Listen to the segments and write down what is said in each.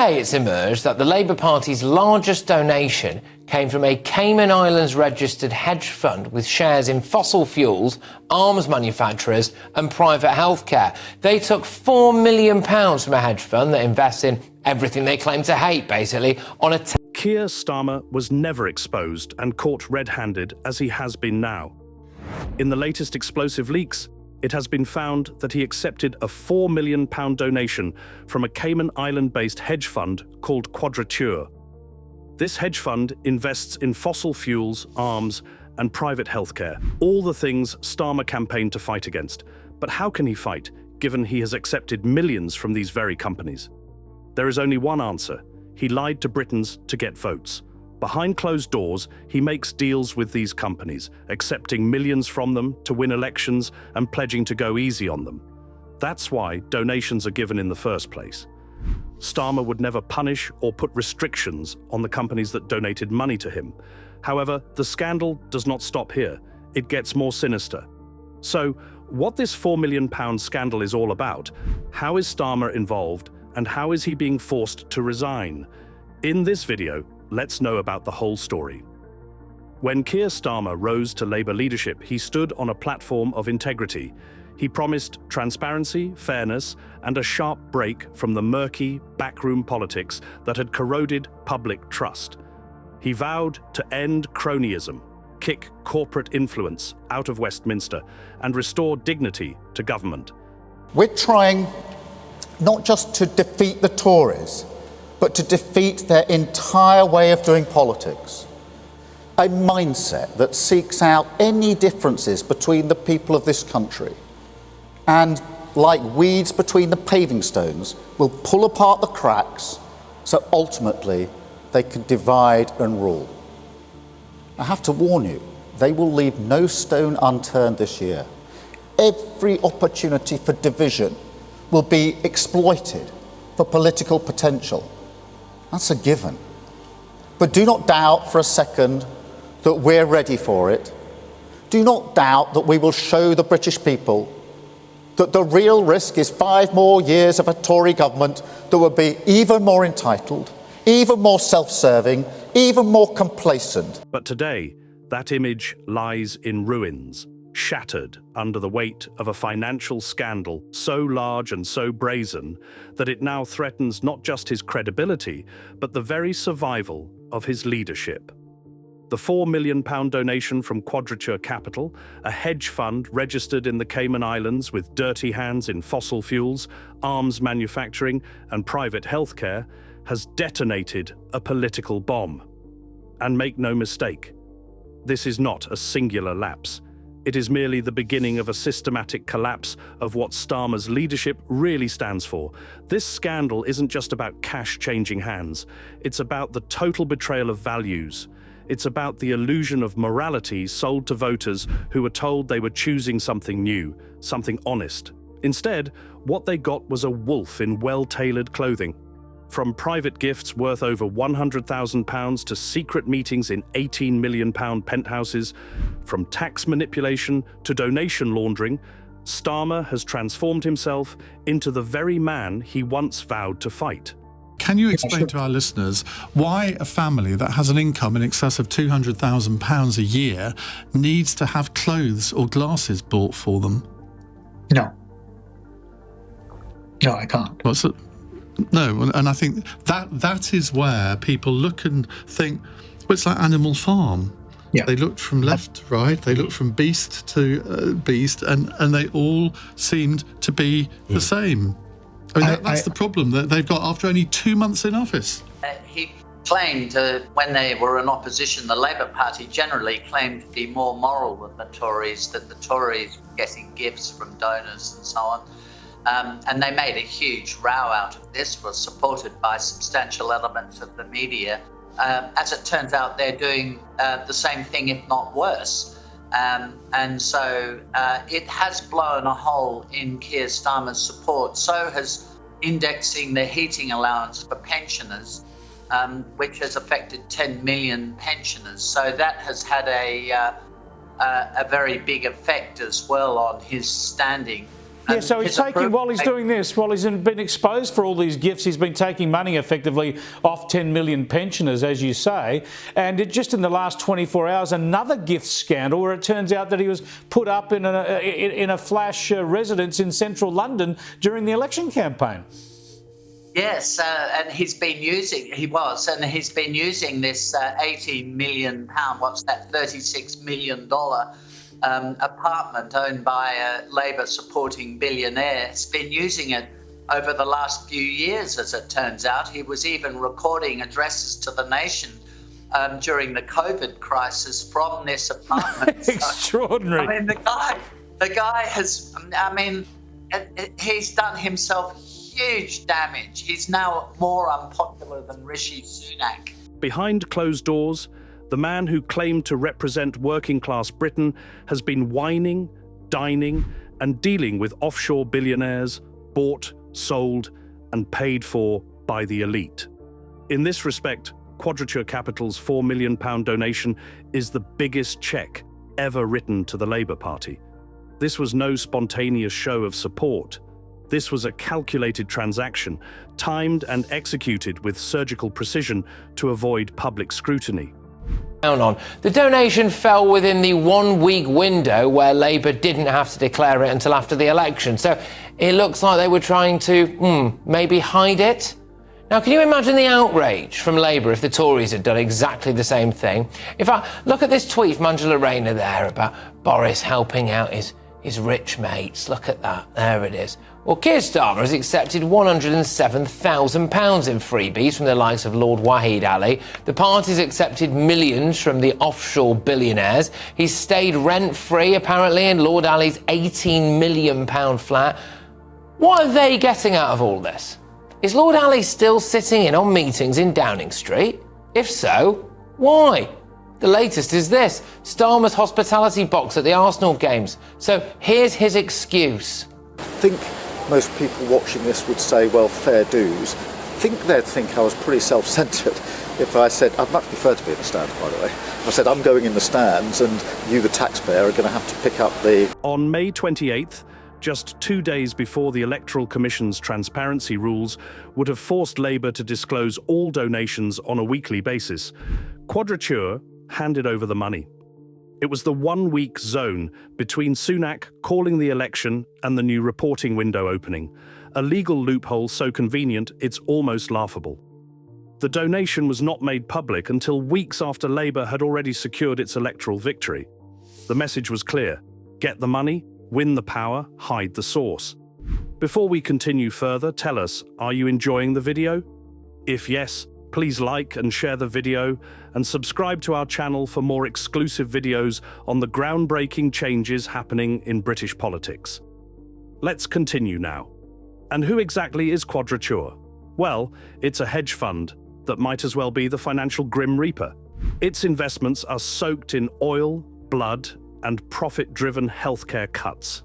Today, it's emerged that the Labour Party's largest donation came from a Cayman Islands-registered hedge fund with shares in fossil fuels, arms manufacturers and private healthcare. They took £4 million from a hedge fund that invests in everything they claim to hate, basically, on a... Keir Starmer was never exposed and caught red-handed as he has been now. In the latest explosive leaks, it has been found that he accepted a £4 million donation from a Cayman Island-based hedge fund called Quadrature. This hedge fund invests in fossil fuels, arms, and private healthcare, all the things Starmer campaigned to fight against. But how can he fight, given he has accepted millions from these very companies? There is only one answer. He lied to Britons to get votes. Behind closed doors, he makes deals with these companies, accepting millions from them to win elections and pledging to go easy on them. That's why donations are given in the first place. Starmer would never punish or put restrictions on the companies that donated money to him. However, the scandal does not stop here. It gets more sinister. So, what this £4 million scandal is all about, how is Starmer involved, and how is he being forced to resign? In this video, let's know about the whole story. When Keir Starmer rose to Labour leadership, he stood on a platform of integrity. He promised transparency, fairness, and a sharp break from the murky, backroom politics that had corroded public trust. He vowed to end cronyism, kick corporate influence out of Westminster, and restore dignity to government. We're trying not just to defeat the Tories, but to defeat their entire way of doing politics. A mindset that seeks out any differences between the people of this country and, like weeds between the paving stones, will pull apart the cracks so ultimately they can divide and rule. I have to warn you, they will leave no stone unturned this year. Every opportunity for division will be exploited for political potential. That's a given. But do not doubt for a second that we're ready for it. Do not doubt that we will show the British people that the real risk is 5 more years of a Tory government that will be even more entitled, even more self-serving, even more complacent. But today, that image lies in ruins, shattered under the weight of a financial scandal so large and so brazen that it now threatens not just his credibility, but the very survival of his leadership. The £4 million donation from Quadrature Capital, a hedge fund registered in the Cayman Islands with dirty hands in fossil fuels, arms manufacturing, and private healthcare, has detonated a political bomb. And make no mistake, this is not a singular lapse. It is merely the beginning of a systematic collapse of what Starmer's leadership really stands for. This scandal isn't just about cash changing hands. It's about the total betrayal of values. It's about the illusion of morality sold to voters who were told they were choosing something new, something honest. Instead, what they got was a wolf in well-tailored clothing. From private gifts worth over £100,000 to secret meetings in £18 million penthouses, from tax manipulation to donation laundering, Starmer has transformed himself into the very man he once vowed to fight. Can you explain to our listeners why a family that has an income in excess of £200,000 a year needs to have clothes or glasses bought for them? No, I can't. What's it? No, and I think that is where people look and think, well, it's like Animal Farm. Yeah. They looked from left to right, they looked from beast to beast, and they all seemed to be the same. I mean, that's the problem that they've got after only 2 months in office. He claimed, when they were in opposition, the Labour Party generally claimed to be more moral than the Tories, that the Tories were getting gifts from donors and so on. And they made a huge row out of this, was supported by substantial elements of the media. As it turns out, they're doing the same thing, if not worse. And so it has blown a hole in Keir Starmer's support. So has indexing the heating allowance for pensioners, which has affected 10 million pensioners. So that has had a very big effect as well on his standing Yeah, so he's while he's doing this, while he's been exposed for all these gifts, he's been taking money effectively off 10 million pensioners, as you say. And just in the last 24 hours, another gift scandal where it turns out that he was put up in a flash residence in central London during the election campaign. Yes, and he's been using this £18 million, what's that, $36 million apartment owned by a Labor supporting billionaire. He's been using it over the last few years, as it turns out. He was even recording addresses to the nation during the COVID crisis from this apartment. Extraordinary. I mean, the guy has, he's done himself huge damage. He's now more unpopular than Rishi Sunak. Behind closed doors, the man who claimed to represent working-class Britain has been whining, dining, and dealing with offshore billionaires bought, sold, and paid for by the elite. In this respect, Quadrature Capital's £4 million donation is the biggest cheque ever written to the Labour Party. This was no spontaneous show of support. This was a calculated transaction, timed and executed with surgical precision to avoid public scrutiny. On. The donation fell within the 1 week window where Labour didn't have to declare it until after the election. So it looks like they were trying to, maybe hide it. Now, can you imagine the outrage from Labour if the Tories had done exactly the same thing? If I look at this tweet from Angela Rayner there about Boris helping out his rich mates. Look at that. There it is. Well, Keir Starmer has accepted £107,000 in freebies from the likes of Lord Wahid Ali. The party's accepted millions from the offshore billionaires. He's stayed rent-free, apparently, in Lord Ali's £18 million flat. What are they getting out of all this? Is Lord Ali still sitting in on meetings in Downing Street? If so, why? The latest is this: Starmer's hospitality box at the Arsenal games. So here's his excuse. I think most people watching this would say, well, fair dues. I think they'd think I was pretty self-centred if I said, I'd much prefer to be in the stands, by the way. I said, I'm going in the stands and you, the taxpayer, are going to have to pick up the... On May 28th, just 2 days before the Electoral Commission's transparency rules would have forced Labour to disclose all donations on a weekly basis, Quadrature handed over the money. It was the 1 week zone between Sunak calling the election and the new reporting window opening, a legal loophole so convenient it's almost laughable. The donation was not made public until weeks after Labour had already secured its electoral victory. The message was clear: get the money, win the power, hide the source. Before we continue further, tell us, are you enjoying the video? If yes, please like and share the video and subscribe to our channel for more exclusive videos on the groundbreaking changes happening in British politics. Let's continue now. And who exactly is Quadrature? Well, it's a hedge fund that might as well be the financial Grim Reaper. Its investments are soaked in oil, blood, and profit-driven healthcare cuts.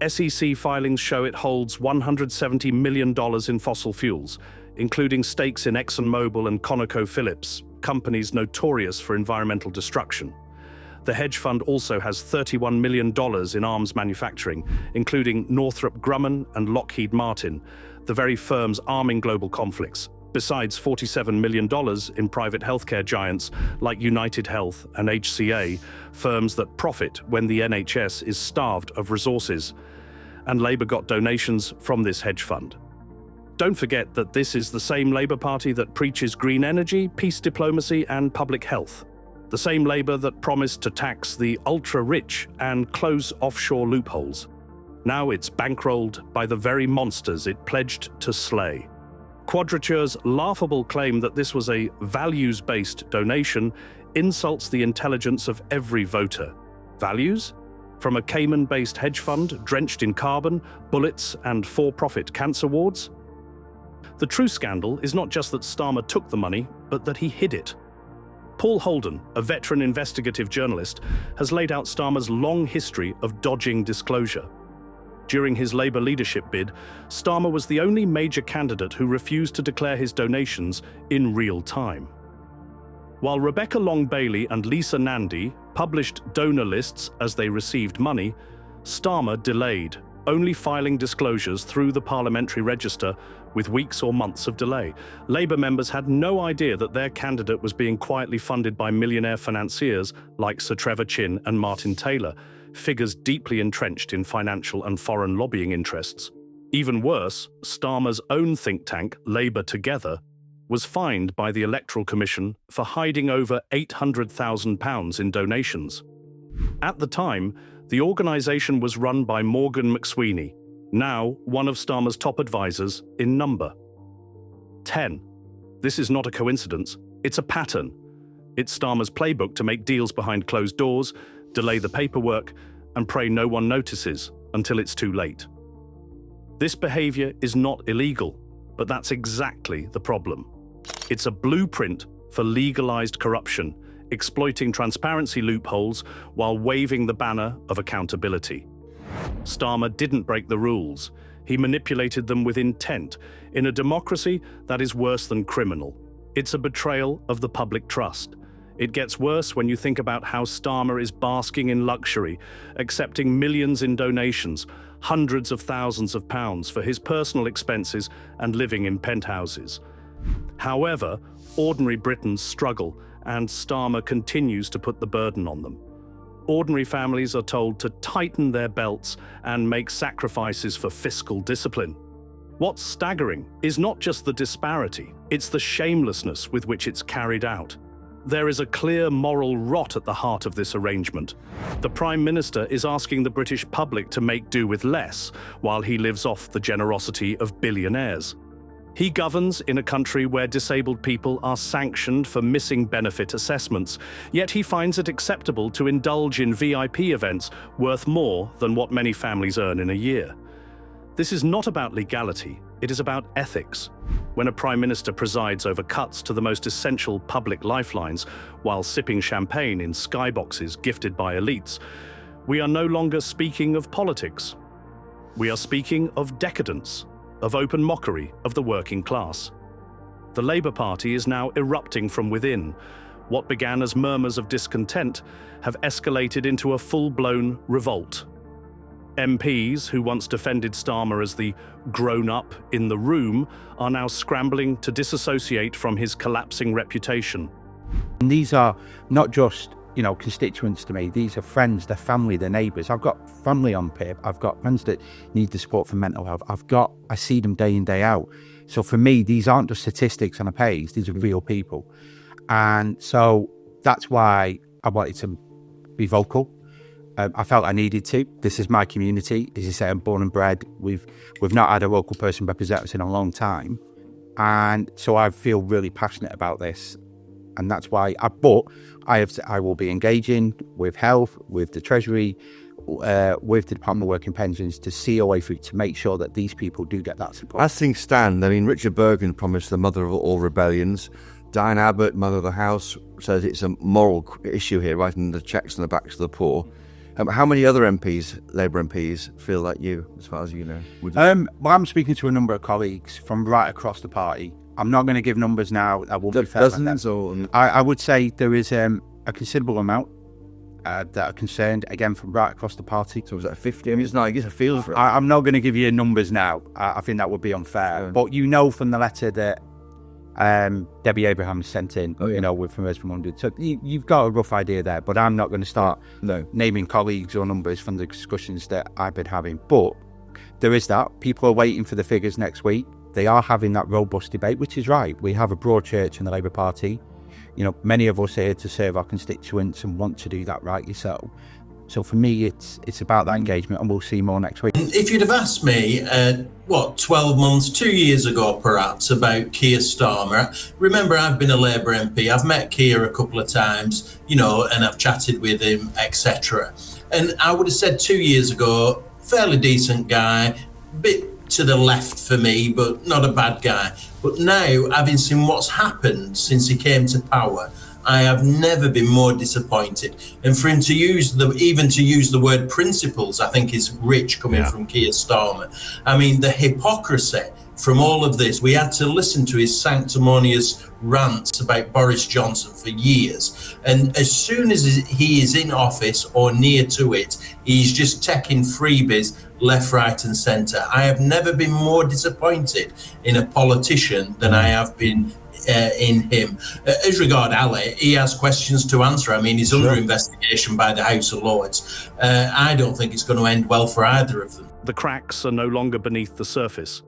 SEC filings show it holds $170 million in fossil fuels, including stakes in ExxonMobil and ConocoPhillips, companies notorious for environmental destruction. The hedge fund also has $31 million in arms manufacturing, including Northrop Grumman and Lockheed Martin, the very firms arming global conflicts, besides $47 million in private healthcare giants like United Health and HCA, firms that profit when the NHS is starved of resources. And Labour got donations from this hedge fund. Don't forget that this is the same Labour Party that preaches green energy, peace diplomacy and public health. The same Labour that promised to tax the ultra-rich and close offshore loopholes. Now it's bankrolled by the very monsters it pledged to slay. Quadrature's laughable claim that this was a values-based donation insults the intelligence of every voter. Values? From a Cayman-based hedge fund drenched in carbon, bullets and for-profit cancer wards? The true scandal is not just that Starmer took the money, but that he hid it. Paul Holden, a veteran investigative journalist, has laid out Starmer's long history of dodging disclosure. During his Labour leadership bid, Starmer was the only major candidate who refused to declare his donations in real time. While Rebecca Long-Bailey and Lisa Nandy published donor lists as they received money, Starmer delayed, only filing disclosures through the parliamentary register with weeks or months of delay. Labour members had no idea that their candidate was being quietly funded by millionaire financiers like Sir Trevor Chin and Martin Taylor, figures deeply entrenched in financial and foreign lobbying interests. Even worse, Starmer's own think tank, Labour Together, was fined by the Electoral Commission for hiding over £800,000 in donations. At the time, the organisation was run by Morgan McSweeney, now one of Starmer's top advisors in number. 10. This is not a coincidence, it's a pattern. It's Starmer's playbook to make deals behind closed doors, delay the paperwork, and pray no one notices until it's too late. This behaviour is not illegal, but that's exactly the problem. It's a blueprint for legalised corruption, exploiting transparency loopholes while waving the banner of accountability. Starmer didn't break the rules. He manipulated them with intent in a democracy that is worse than criminal. It's a betrayal of the public trust. It gets worse when you think about how Starmer is basking in luxury, accepting millions in donations, hundreds of thousands of pounds for his personal expenses and living in penthouses. However, ordinary Britons struggle, and Starmer continues to put the burden on them. Ordinary families are told to tighten their belts and make sacrifices for fiscal discipline. What's staggering is not just the disparity, it's the shamelessness with which it's carried out. There is a clear moral rot at the heart of this arrangement. The Prime Minister is asking the British public to make do with less, while he lives off the generosity of billionaires. He governs in a country where disabled people are sanctioned for missing benefit assessments, yet he finds it acceptable to indulge in VIP events worth more than what many families earn in a year. This is not about legality, it is about ethics. When a Prime Minister presides over cuts to the most essential public lifelines while sipping champagne in skyboxes gifted by elites, we are no longer speaking of politics. We are speaking of decadence, of open mockery of the working class. The Labour Party is now erupting from within. What began as murmurs of discontent have escalated into a full-blown revolt. MPs who once defended Starmer as the grown-up in the room are now scrambling to disassociate from his collapsing reputation. And these are not just, constituents to me. These are friends, they're family, they're neighbours. I've got family on PIP. I've got friends that need the support for mental health. I see them day in, day out. So for me, these aren't just statistics on a page. These are real people. And so that's why I wanted to be vocal. I felt I needed to. This is my community. As you say, I'm born and bred. We've not had a local person represent us in a long time. And so I feel really passionate about this. And that's why I will be engaging with health, with the Treasury, with the Department of Work and Pensions to see a way through to make sure that these people do get that support. As things stand, Richard Bergen promised the mother of all rebellions. Diane Abbott, Mother of the House, says it's a moral issue here, writing the cheques on the backs of the poor. How many other MPs, Labour MPs, feel like you, as far as you know? Well, I'm speaking to a number of colleagues from right across the party. I'm not going to give numbers now. I will be fair. Dozens, or I would say there is a considerable amount that are concerned, again, from right across the party. So was that 50? It's not, I get a feel for it. I'm not going to give you numbers now. I think that would be unfair. Yeah. But from the letter that Debbie Abraham sent in, with from us from 100. So you've got a rough idea there, but I'm not going to start naming colleagues or numbers from the discussions that I've been having. But there is that. People are waiting for the figures next week. They are having that robust debate, which is right. We have a broad church in the Labour Party. Many of us are here to serve our constituents and want to do that rightly so. So for me, it's about that engagement, and we'll see more next week. If you'd have asked me, 12 months, 2 years ago perhaps, about Keir Starmer, remember I've been a Labour MP, I've met Keir a couple of times, and I've chatted with him, etc. And I would have said 2 years ago, fairly decent guy, bit to the left for me, but not a bad guy. But now, having seen what's happened since he came to power, I have never been more disappointed. And for him to use the word principles, I think is rich coming from Keir Starmer. I mean, the hypocrisy from all of this. We had to listen to his sanctimonious rants about Boris Johnson for years. And as soon as he is in office or near to it, he's just taking freebies left, right and centre. I have never been more disappointed in a politician than I have been in him. As regard Ali, he has questions to answer. I mean, he's under investigation by the House of Lords. I don't think it's going to end well for either of them. The cracks are no longer beneath the surface.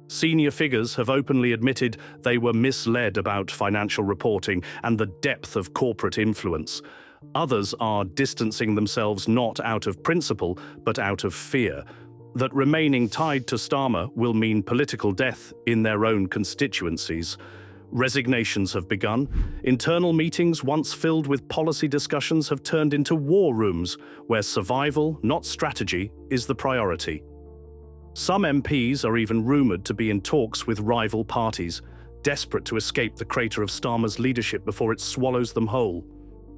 Senior figures have openly admitted they were misled about financial reporting and the depth of corporate influence. Others are distancing themselves not out of principle, but out of fear that remaining tied to Starmer will mean political death in their own constituencies. Resignations have begun. Internal meetings, once filled with policy discussions, have turned into war rooms where survival, not strategy, is the priority. Some MPs are even rumoured to be in talks with rival parties, desperate to escape the crater of Starmer's leadership before it swallows them whole.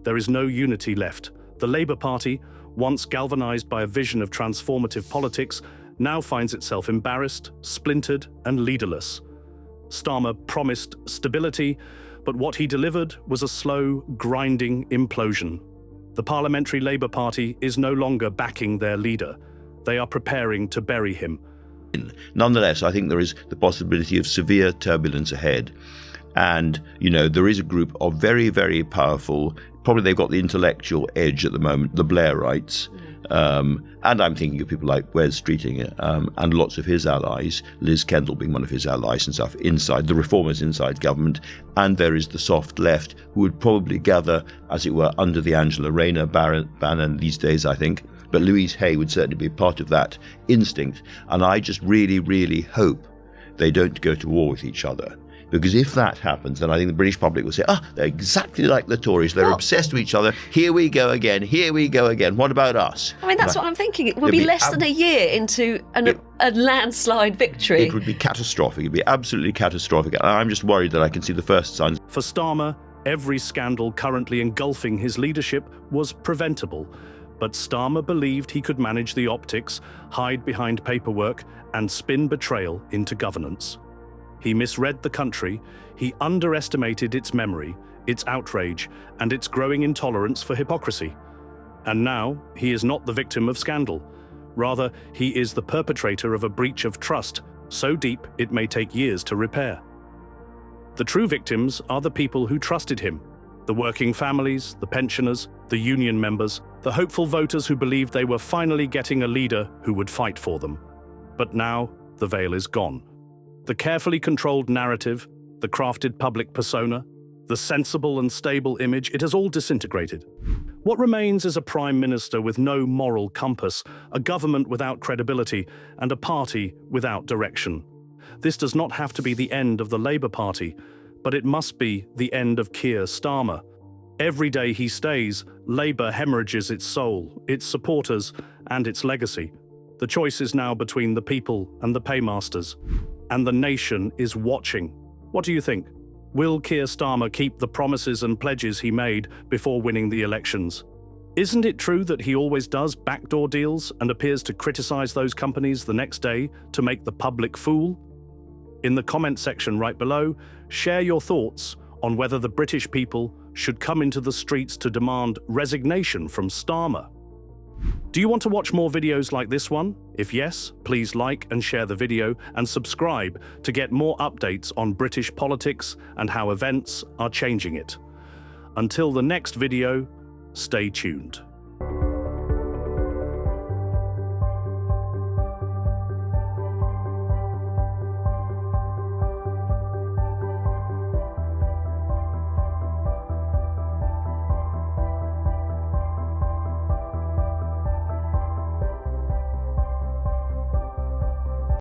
There is no unity left. The Labour Party, once galvanised by a vision of transformative politics, now finds itself embarrassed, splintered and leaderless. Starmer promised stability, but what he delivered was a slow, grinding implosion. The Parliamentary Labour Party is no longer backing their leader. They are preparing to bury him. Nonetheless, I think there is the possibility of severe turbulence ahead. And, you know, there is a group of very, very powerful, probably they've got the intellectual edge at the moment, the Blairites. And I'm thinking of people like Wes Streeting and lots of his allies, Liz Kendall being one of his allies and stuff, inside, the reformers inside government. And there is the soft left, who would probably gather, as it were, under the Angela Rayner banner these days, I think. But Louise Hay would certainly be part of that instinct. And I just really, really hope they don't go to war with each other. Because if that happens, then I think the British public will say, they're exactly like the Tories. They're obsessed with each other. Here we go again. Here we go again. What about us? I mean, that's what I'm thinking. It will be less than a year into a landslide victory. It would be catastrophic. It would be absolutely catastrophic. And I'm just worried that I can see the first signs. For Starmer, every scandal currently engulfing his leadership was preventable. But Starmer believed he could manage the optics, hide behind paperwork, and spin betrayal into governance. He misread the country, he underestimated its memory, its outrage, and its growing intolerance for hypocrisy. And now, he is not the victim of scandal. Rather, he is the perpetrator of a breach of trust, so deep it may take years to repair. The true victims are the people who trusted him, the working families, the pensioners, the union members, the hopeful voters who believed they were finally getting a leader who would fight for them. But now, the veil is gone. The carefully controlled narrative, the crafted public persona, the sensible and stable image, it has all disintegrated. What remains is a prime minister with no moral compass, a government without credibility, and a party without direction. This does not have to be the end of the Labour Party, but it must be the end of Keir Starmer. Every day he stays, Labour hemorrhages its soul, its supporters, and its legacy. The choice is now between the people and the paymasters. And the nation is watching. What do you think? Will Keir Starmer keep the promises and pledges he made before winning the elections? Isn't it true that he always does backdoor deals and appears to criticise those companies the next day to make the public fool? In the comment section right below, share your thoughts on whether the British people should come into the streets to demand resignation from Starmer. Do you want to watch more videos like this one? If yes, please like and share the video and subscribe to get more updates on British politics and how events are changing it. Until the next video, stay tuned.